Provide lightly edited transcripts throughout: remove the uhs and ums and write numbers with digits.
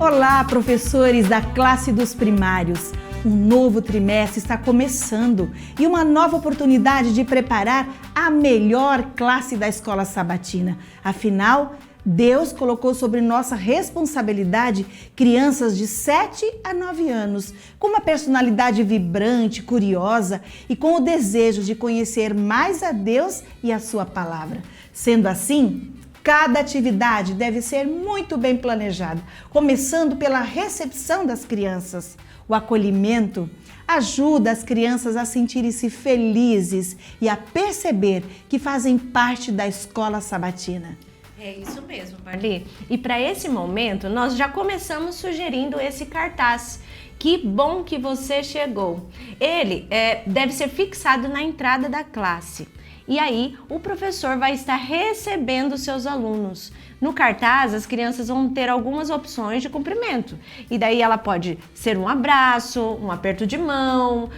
Olá, professores da classe dos primários! Um novo trimestre está começando e uma nova oportunidade de preparar a melhor classe da escola sabatina. Afinal, Deus colocou sobre nossa responsabilidade crianças de 7 a 9 anos, com uma personalidade vibrante, curiosa e com o desejo de conhecer mais a Deus e a sua palavra. Sendo assim, cada atividade deve ser muito bem planejada, começando pela recepção das crianças. O acolhimento ajuda as crianças a sentirem-se felizes e a perceber que fazem parte da escola sabatina. É isso mesmo, Marli. E para esse momento, nós já começamos sugerindo esse cartaz. Que bom que você chegou. Ele deve ser fixado na entrada da classe. E aí, o professor vai estar recebendo seus alunos. No cartaz, as crianças vão ter algumas opções de cumprimento. E daí ela pode ser um abraço, um aperto de mão,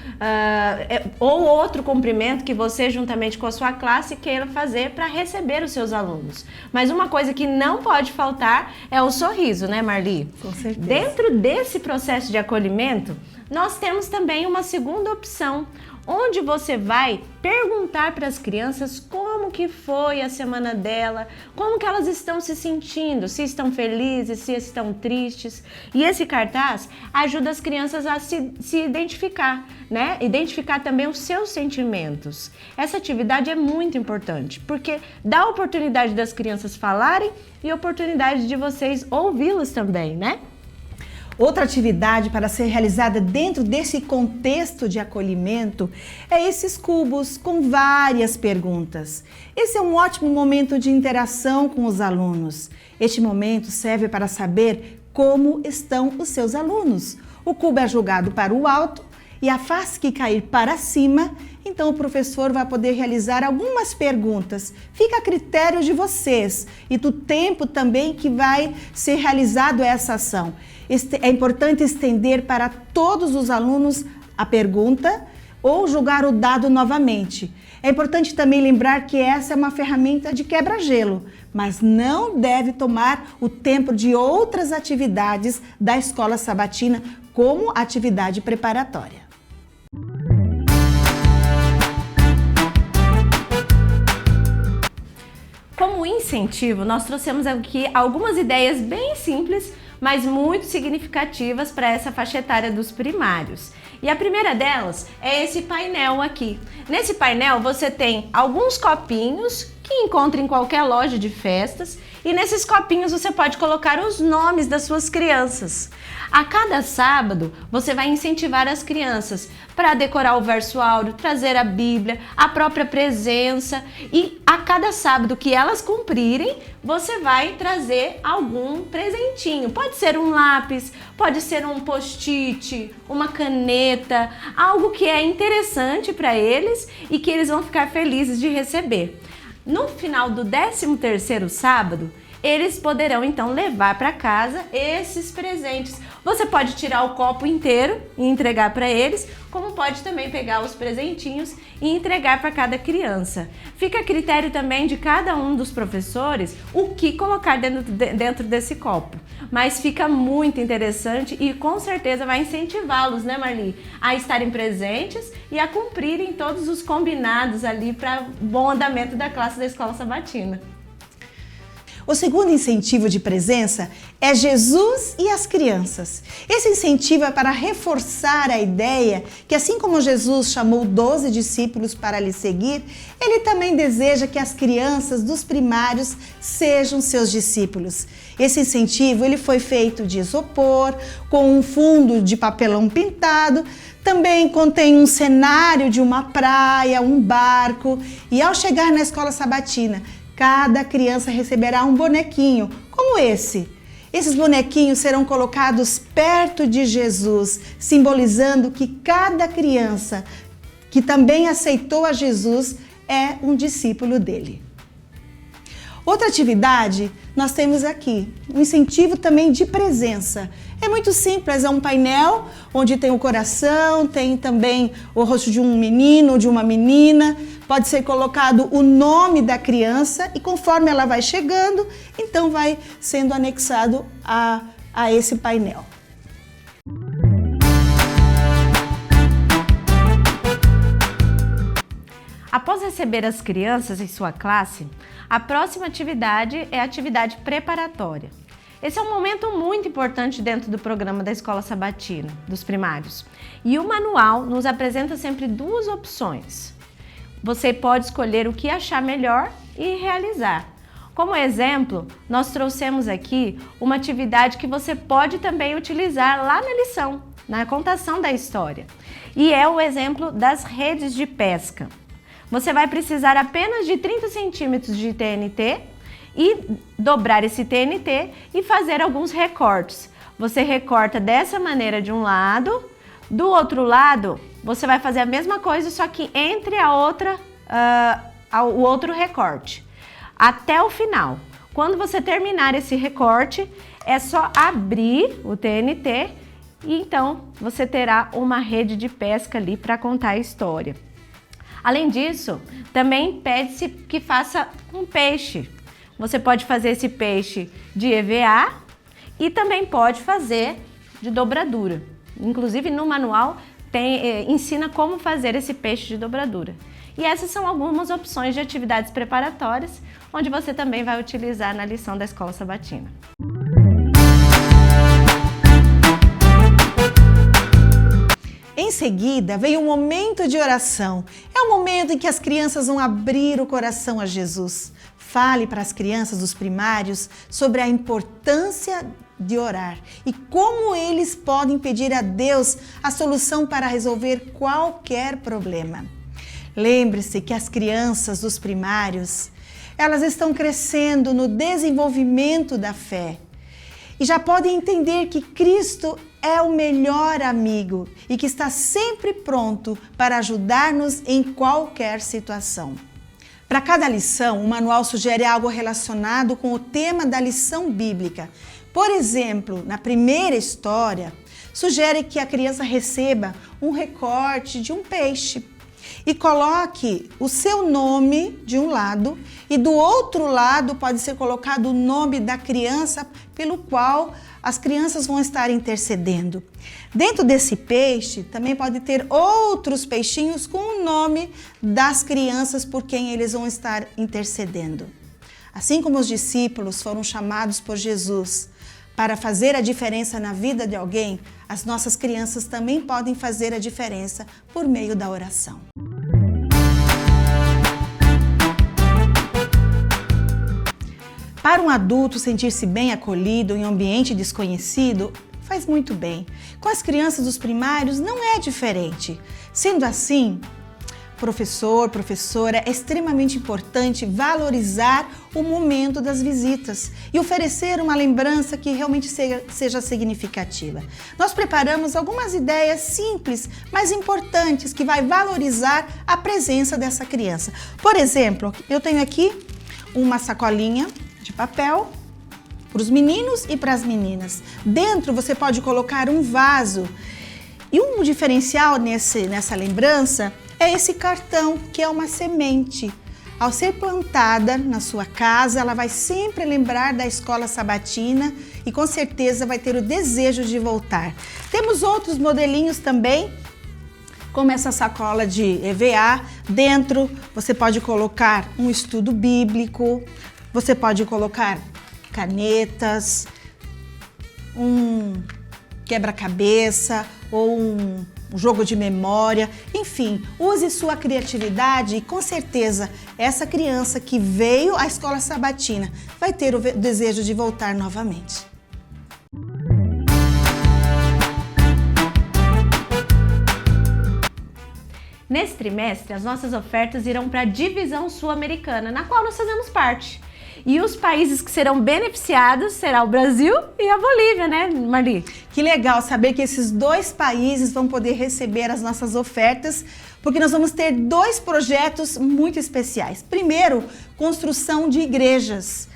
ou outro cumprimento que você, juntamente com a sua classe, queira fazer para receber os seus alunos. Mas uma coisa que não pode faltar é o sorriso, né, Marli? Com certeza. Dentro desse processo de acolhimento, nós temos também uma segunda opção, onde você vai perguntar para as crianças como que foi a semana dela, como que elas estão se sentindo, se estão felizes, se estão tristes. E esse cartaz ajuda as crianças a se identificar, né? Identificar também os seus sentimentos. Essa atividade é muito importante, porque dá a oportunidade das crianças falarem e a oportunidade de vocês ouvi-las também, né? Outra atividade para ser realizada dentro desse contexto de acolhimento é esses cubos com várias perguntas. Esse é um ótimo momento de interação com os alunos. Este momento serve para saber como estão os seus alunos. O cubo é jogado para o alto e a face que cair para cima, então o professor vai poder realizar algumas perguntas. Fica a critério de vocês e do tempo também que vai ser realizado essa ação. É importante estender para todos os alunos a pergunta ou jogar o dado novamente. É importante também lembrar que essa é uma ferramenta de quebra-gelo, mas não deve tomar o tempo de outras atividades da escola sabatina como atividade preparatória. Como incentivo, nós trouxemos aqui algumas ideias bem simples, mas muito significativas para essa faixa etária dos primários. E a primeira delas é esse painel aqui. Nesse painel você tem alguns copinhos que encontra em qualquer loja de festas e nesses copinhos você pode colocar os nomes das suas crianças. A cada sábado você vai incentivar as crianças para decorar o verso áureo, trazer a Bíblia, a própria presença e a cada sábado que elas cumprirem, você vai trazer algum presentinho. Pode ser um lápis, pode ser um post-it, uma caneta, algo que é interessante para eles e que eles vão ficar felizes de receber. No final do 13º sábado, eles poderão então levar para casa esses presentes. Você pode tirar o copo inteiro e entregar para eles, como pode também pegar os presentinhos e entregar para cada criança. Fica a critério também de cada um dos professores o que colocar dentro desse copo. Mas fica muito interessante e com certeza vai incentivá-los, né, Marli, a estarem presentes e a cumprirem todos os combinados ali para o bom andamento da classe da Escola Sabatina. O segundo incentivo de presença é Jesus e as crianças. Esse incentivo é para reforçar a ideia que, assim como Jesus chamou 12 discípulos para lhe seguir, ele também deseja que as crianças dos primários sejam seus discípulos. Esse incentivo ele foi feito de isopor, com um fundo de papelão pintado, também contém um cenário de uma praia, um barco, e ao chegar na escola sabatina, cada criança receberá um bonequinho, como esse. Esses bonequinhos serão colocados perto de Jesus, simbolizando que cada criança que também aceitou a Jesus é um discípulo dele. Outra atividade nós temos aqui, um incentivo também de presença. É muito simples, é um painel onde tem o coração, tem também o rosto de um menino ou de uma menina. Pode ser colocado o nome da criança e conforme ela vai chegando, então vai sendo anexado a a esse painel. Após receber as crianças em sua classe, a próxima atividade é a atividade preparatória. Esse é um momento muito importante dentro do programa da Escola Sabatina, dos primários. E o manual nos apresenta sempre duas opções. Você pode escolher o que achar melhor e realizar. Como exemplo, nós trouxemos aqui uma atividade que você pode também utilizar lá na lição, na contação da história. E é o exemplo das redes de pesca. Você vai precisar apenas de 30 centímetros de TNT e dobrar esse TNT e fazer alguns recortes. Você recorta dessa maneira de um lado, do outro lado você vai fazer a mesma coisa, só que entre o outro recorte, até o final. Quando você terminar esse recorte, é só abrir o TNT e então você terá uma rede de pesca ali para contar a história. Além disso, também pede-se que faça um peixe. Você pode fazer esse peixe de EVA e também pode fazer de dobradura. Inclusive no manual ensina como fazer esse peixe de dobradura. E essas são algumas opções de atividades preparatórias, onde você também vai utilizar na lição da Escola Sabatina. Em seguida, vem o momento de oração. É o momento em que as crianças vão abrir o coração a Jesus. Fale para as crianças dos primários sobre a importância de orar e como eles podem pedir a Deus a solução para resolver qualquer problema. Lembre-se que as crianças dos primários, elas estão crescendo no desenvolvimento da fé e já podem entender que Cristo é o melhor amigo e que está sempre pronto para ajudar-nos em qualquer situação. Para cada lição, o manual sugere algo relacionado com o tema da lição bíblica. Por exemplo, na primeira história, sugere que a criança receba um recorte de um peixe e coloque o seu nome de um lado e do outro lado pode ser colocado o nome da criança pelo qual as crianças vão estar intercedendo. Dentro desse peixe também pode ter outros peixinhos com o nome das crianças por quem eles vão estar intercedendo. Assim como os discípulos foram chamados por Jesus para fazer a diferença na vida de alguém, as nossas crianças também podem fazer a diferença por meio da oração. Para um adulto sentir-se bem acolhido em um ambiente desconhecido, faz muito bem. Com as crianças dos primários não é diferente. Sendo assim, professor, professora, é extremamente importante valorizar o momento das visitas e oferecer uma lembrança que realmente seja significativa. Nós preparamos algumas ideias simples, mas importantes, que vai valorizar a presença dessa criança. Por exemplo, eu tenho aqui uma sacolinha de papel para os meninos e para as meninas. Dentro você pode colocar um vaso. E um diferencial nessa lembrança é esse cartão, que é uma semente. Ao ser plantada na sua casa, ela vai sempre lembrar da Escola Sabatina e com certeza vai ter o desejo de voltar. Temos outros modelinhos também, como essa sacola de EVA. Dentro você pode colocar um estudo bíblico, você pode colocar canetas, um quebra-cabeça ou um jogo de memória. Enfim, use sua criatividade e com certeza essa criança que veio à Escola Sabatina vai ter o desejo de voltar novamente. Nesse trimestre, as nossas ofertas irão para a divisão sul-americana, na qual nós fazemos parte. E os países que serão beneficiados serão o Brasil e a Bolívia, né, Marli? Que legal saber que esses dois países vão poder receber as nossas ofertas, porque nós vamos ter dois projetos muito especiais. Primeiro, construção de igrejas.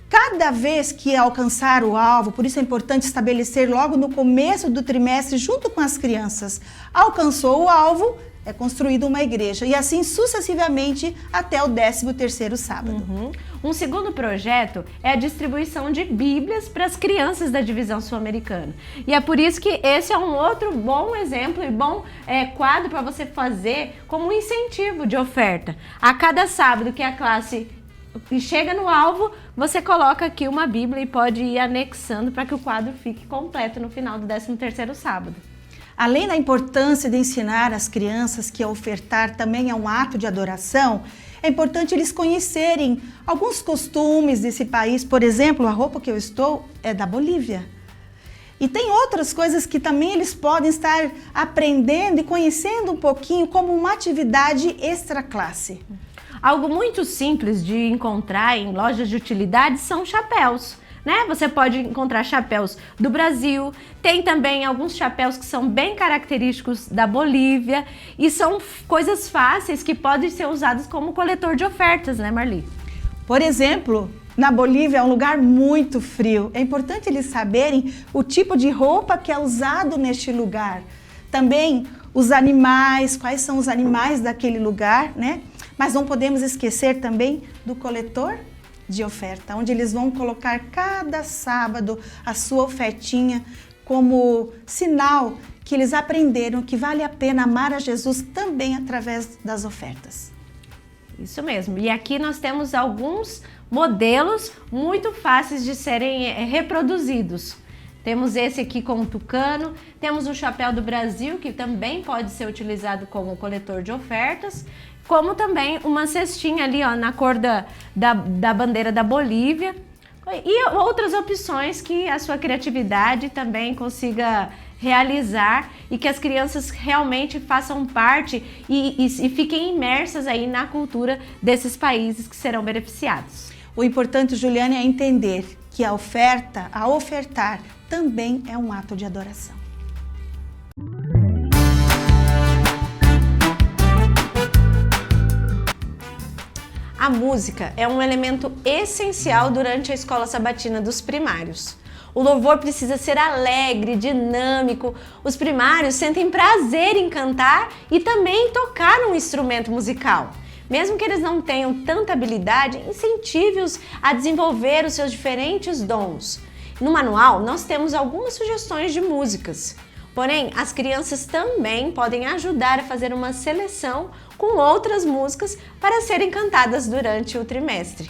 Cada vez que alcançar o alvo, por isso é importante estabelecer logo no começo do trimestre, junto com as crianças. Alcançou o alvo, é construída uma igreja. E assim sucessivamente até o 13º sábado. Um segundo projeto é a distribuição de Bíblias para as crianças da divisão sul-americana. E é por isso que esse é um outro bom exemplo e bom quadro para você fazer como um incentivo de oferta. A cada sábado que a classe chega no alvo, você coloca aqui uma Bíblia e pode ir anexando para que o quadro fique completo no final do 13º sábado. Além da importância de ensinar as crianças que ofertar também é um ato de adoração, é importante eles conhecerem alguns costumes desse país. Por exemplo, a roupa que eu estou é da Bolívia. E tem outras coisas que também eles podem estar aprendendo e conhecendo um pouquinho como uma atividade extra classe. Algo muito simples de encontrar em lojas de utilidades são chapéus. Você pode encontrar chapéus do Brasil, tem também alguns chapéus que são bem característicos da Bolívia e são coisas fáceis que podem ser usadas como coletor de ofertas, né, Marli? Por exemplo, na Bolívia é um lugar muito frio. É importante eles saberem o tipo de roupa que é usado neste lugar. Também os animais, quais são os animais daquele lugar, né? Mas não podemos esquecer também do coletor de oferta, onde eles vão colocar cada sábado a sua ofertinha como sinal que eles aprenderam que vale a pena amar a Jesus também através das ofertas. Isso mesmo. E aqui nós temos alguns modelos muito fáceis de serem reproduzidos. Temos esse aqui com o tucano, temos o chapéu do Brasil, que também pode ser utilizado como coletor de ofertas, como também uma cestinha ali, ó, na cor da bandeira da Bolívia, e outras opções que a sua criatividade também consiga realizar e que as crianças realmente façam parte e fiquem imersas aí na cultura desses países que serão beneficiados. O importante, Juliane, é entender que a ofertar também é um ato de adoração. A música é um elemento essencial durante a escola sabatina dos primários. O louvor precisa ser alegre, dinâmico. Os primários sentem prazer em cantar e também em tocar um instrumento musical. Mesmo que eles não tenham tanta habilidade, incentive-os a desenvolver os seus diferentes dons. No manual, nós temos algumas sugestões de músicas. Porém, as crianças também podem ajudar a fazer uma seleção com outras músicas para serem cantadas durante o trimestre.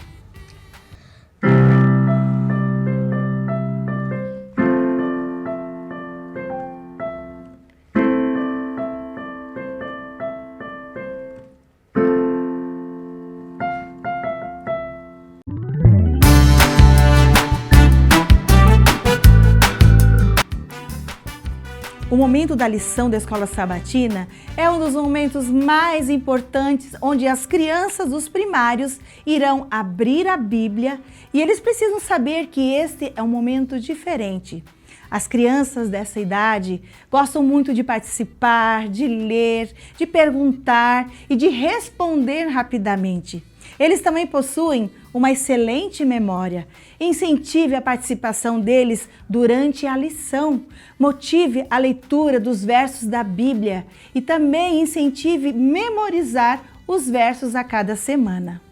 O momento da lição da escola sabatina é um dos momentos mais importantes onde as crianças dos primários irão abrir a Bíblia e eles precisam saber que este é um momento diferente. As crianças dessa idade gostam muito de participar, de ler, de perguntar e de responder rapidamente. Eles também possuem uma excelente memória. Incentive a participação deles durante a lição. Motive a leitura dos versos da Bíblia e também incentive memorizar os versos a cada semana.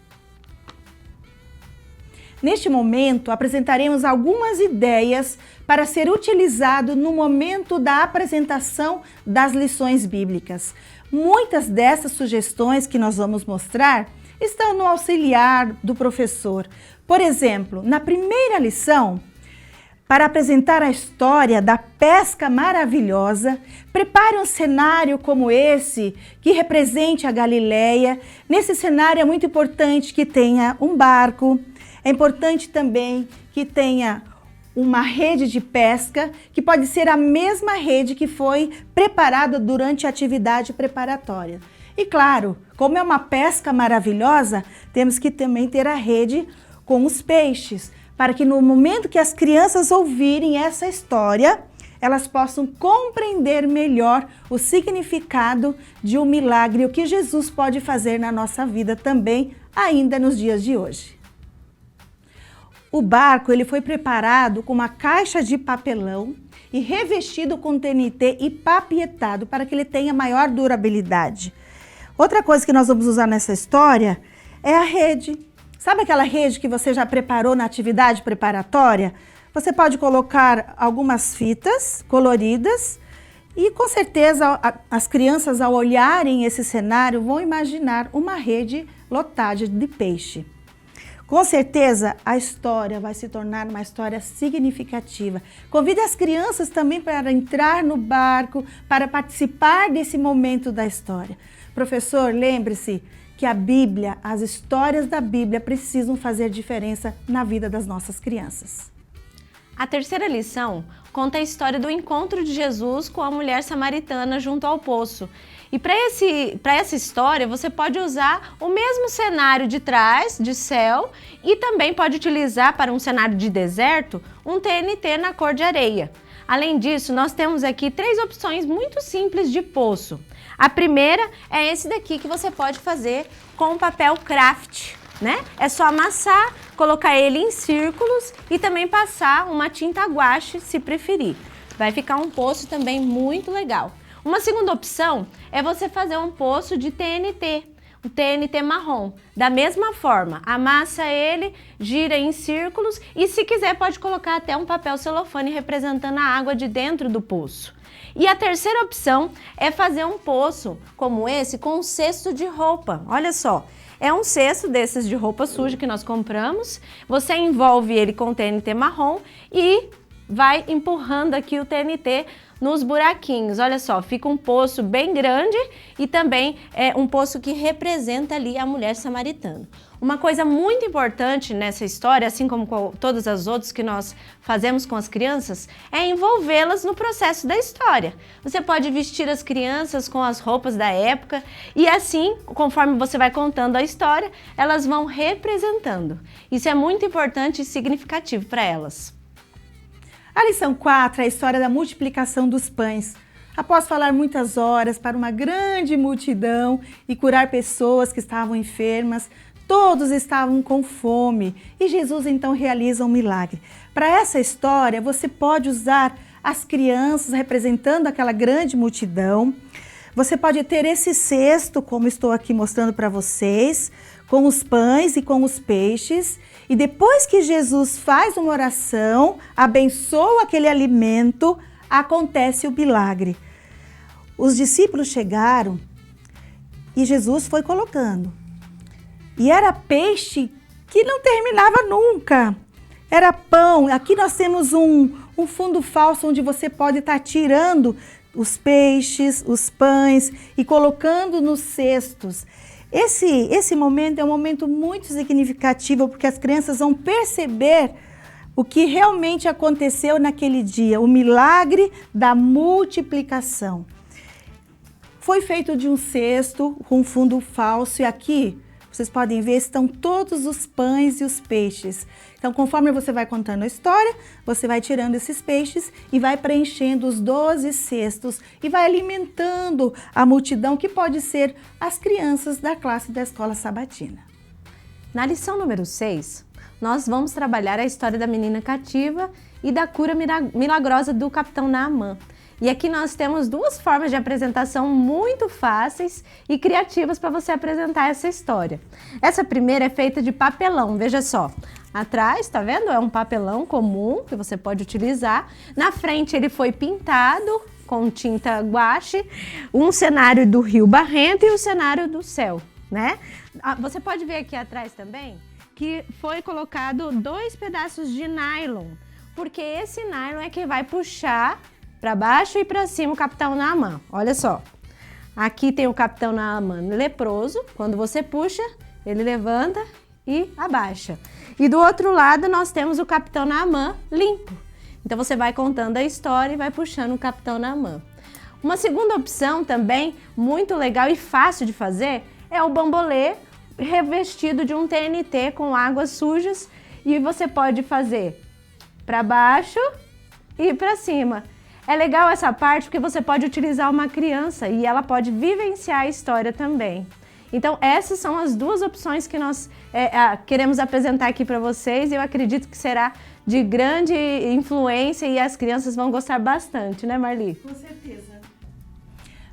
Neste momento, apresentaremos algumas ideias para ser utilizado no momento da apresentação das lições bíblicas. Muitas dessas sugestões que nós vamos mostrar estão no auxiliar do professor. Por exemplo, na primeira lição, para apresentar a história da pesca maravilhosa, prepare um cenário como esse, que represente a Galileia. Nesse cenário é muito importante que tenha um barco, é importante também que tenha uma rede de pesca, que pode ser a mesma rede que foi preparada durante a atividade preparatória. E claro, como é uma pesca maravilhosa, temos que também ter a rede com os peixes, para que no momento que as crianças ouvirem essa história, elas possam compreender melhor o significado de um milagre, o que Jesus pode fazer na nossa vida também, ainda nos dias de hoje. O barco ele foi preparado com uma caixa de papelão e revestido com TNT e papietado para que ele tenha maior durabilidade. Outra coisa que nós vamos usar nessa história é a rede. Sabe aquela rede que você já preparou na atividade preparatória? Você pode colocar algumas fitas coloridas e com certeza as crianças, ao olharem esse cenário, vão imaginar uma rede lotada de peixe. Com certeza a história vai se tornar uma história significativa. Convide as crianças também para entrar no barco, para participar desse momento da história. Professor, lembre-se que a Bíblia, as histórias da Bíblia precisam fazer diferença na vida das nossas crianças. A terceira lição conta a história do encontro de Jesus com a mulher samaritana junto ao poço. E para essa história, você pode usar o mesmo cenário de trás, de céu, e também pode utilizar para um cenário de deserto, um TNT na cor de areia. Além disso, nós temos aqui 3 opções muito simples de poço. A primeira é esse daqui que você pode fazer com papel craft, né? É só amassar, colocar ele em círculos e também passar uma tinta guache, se preferir. Vai ficar um poço também muito legal. Uma segunda opção é você fazer um poço de TNT, um TNT marrom. Da mesma forma, amassa ele, gira em círculos e, se quiser, pode colocar até um papel celofane representando a água de dentro do poço. E a terceira opção é fazer um poço como esse com um cesto de roupa. Olha só, é um cesto desses de roupa suja que nós compramos. Você envolve ele com TNT marrom e vai empurrando aqui o TNT nos buraquinhos. Olha só, fica um poço bem grande e também é um poço que representa ali a mulher samaritana. Uma coisa muito importante nessa história, assim como com todas as outras que nós fazemos com as crianças, é envolvê-las no processo da história. Você pode vestir as crianças com as roupas da época e assim, conforme você vai contando a história, elas vão representando. Isso é muito importante e significativo para elas. A lição 4 é a história da multiplicação dos pães. Após falar muitas horas para uma grande multidão e curar pessoas que estavam enfermas, todos estavam com fome e Jesus então realiza um milagre. Para essa história, você pode usar as crianças representando aquela grande multidão. Você pode ter esse cesto, como estou aqui mostrando para vocês, com os pães e com os peixes. E depois que Jesus faz uma oração, abençoa aquele alimento, acontece o milagre. Os discípulos chegaram e Jesus foi colocando. E era peixe que não terminava nunca. Era pão. Aqui nós temos um fundo falso onde você pode estar tirando os peixes, os pães e colocando nos cestos. Esse momento é um momento muito significativo porque as crianças vão perceber o que realmente aconteceu naquele dia, o milagre da multiplicação. Foi feito de um cesto com fundo falso e aqui vocês podem ver, estão todos os pães e os peixes. Então, conforme você vai contando a história, você vai tirando esses peixes e vai preenchendo os 12 cestos e vai alimentando a multidão, que pode ser as crianças da classe da escola sabatina. Na lição número 6, nós vamos trabalhar a história da menina cativa e da cura milagrosa do capitão Naamã. E aqui nós temos 2 formas de apresentação muito fáceis e criativas para você apresentar essa história. Essa primeira é feita de papelão, veja só. Atrás, tá vendo? É um papelão comum que você pode utilizar. Na frente ele foi pintado com tinta guache, um cenário do rio barrento e o cenário do céu, né? Você pode ver aqui atrás também que foi colocado 2 pedaços de nylon, porque esse nylon é que vai puxar para baixo e para cima o capitão Naamã. Olha só, aqui tem o capitão Naamã leproso, quando você puxa, ele levanta e abaixa. E do outro lado nós temos o capitão Naamã limpo. Então você vai contando a história e vai puxando o capitão Naamã. Uma segunda opção também, muito legal e fácil de fazer, é o bambolê revestido de um TNT com águas sujas e você pode fazer para baixo e para cima. É legal essa parte porque você pode utilizar uma criança e ela pode vivenciar a história também. Então, essas são as duas opções que nós queremos apresentar aqui para vocês e eu acredito que será de grande influência e as crianças vão gostar bastante, né, Marli? Com certeza.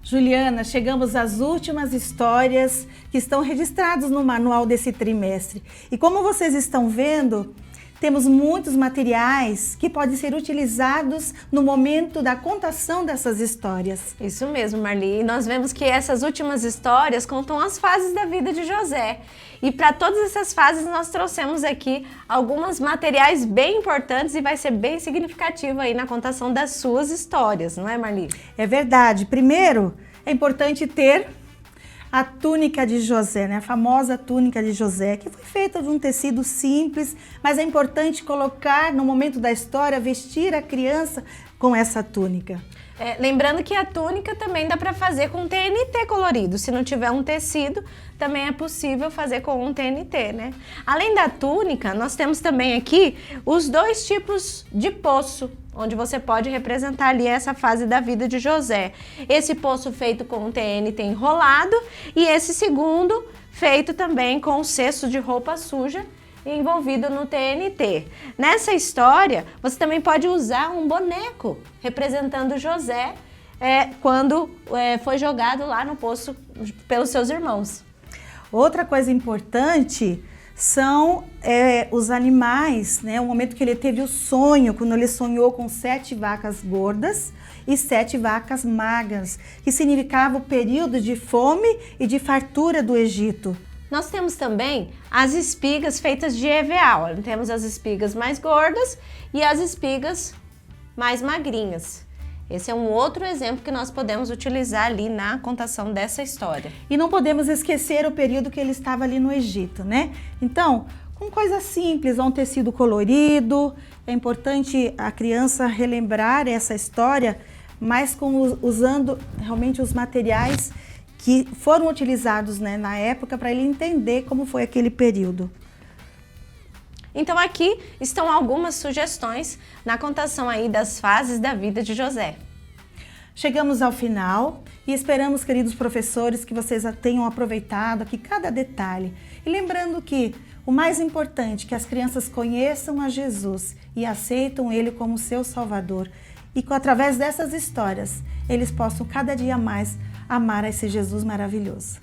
Juliana, chegamos às últimas histórias que estão registradas no manual desse trimestre. E como vocês estão vendo, temos muitos materiais que podem ser utilizados no momento da contação dessas histórias. Isso mesmo, Marli. E nós vemos que essas últimas histórias contam as fases da vida de José. E para todas essas fases nós trouxemos aqui alguns materiais bem importantes e vai ser bem significativo aí na contação das suas histórias, não é, Marli? É verdade. Primeiro, é importante ter a túnica de José, né? A famosa túnica de José, que foi feita de um tecido simples, mas é importante colocar no momento da história, vestir a criança com essa túnica. Lembrando que a túnica também dá para fazer com TNT colorido. Se não tiver um tecido, também é possível fazer com um TNT, né? Além da túnica, nós temos também aqui os dois tipos de poço, onde você pode representar ali essa fase da vida de José. Esse poço feito com um TNT enrolado e esse segundo feito também com um cesto de roupa suja envolvido no TNT. Nessa história, você também pode usar um boneco representando José quando foi jogado lá no poço pelos seus irmãos. Outra coisa importante são os animais, né? O momento que ele teve o sonho, quando ele sonhou com 7 vacas gordas e 7 vacas magras, que significava o período de fome e de fartura do Egito. Nós temos também as espigas feitas de EVA. Temos as espigas mais gordas e as espigas mais magrinhas. Esse é um outro exemplo que nós podemos utilizar ali na contação dessa história. E não podemos esquecer o período que ele estava ali no Egito, né? Então, com coisas simples, um tecido colorido, é importante a criança relembrar essa história, mas usando realmente os materiais que foram utilizados, né, na época, para ele entender como foi aquele período. Então aqui estão algumas sugestões na contação aí das fases da vida de José. Chegamos ao final e esperamos, queridos professores, que vocês tenham aproveitado aqui cada detalhe. E lembrando que o mais importante é que as crianças conheçam a Jesus e aceitam Ele como seu Salvador. E que através dessas histórias, eles possam cada dia mais amar a esse Jesus maravilhoso.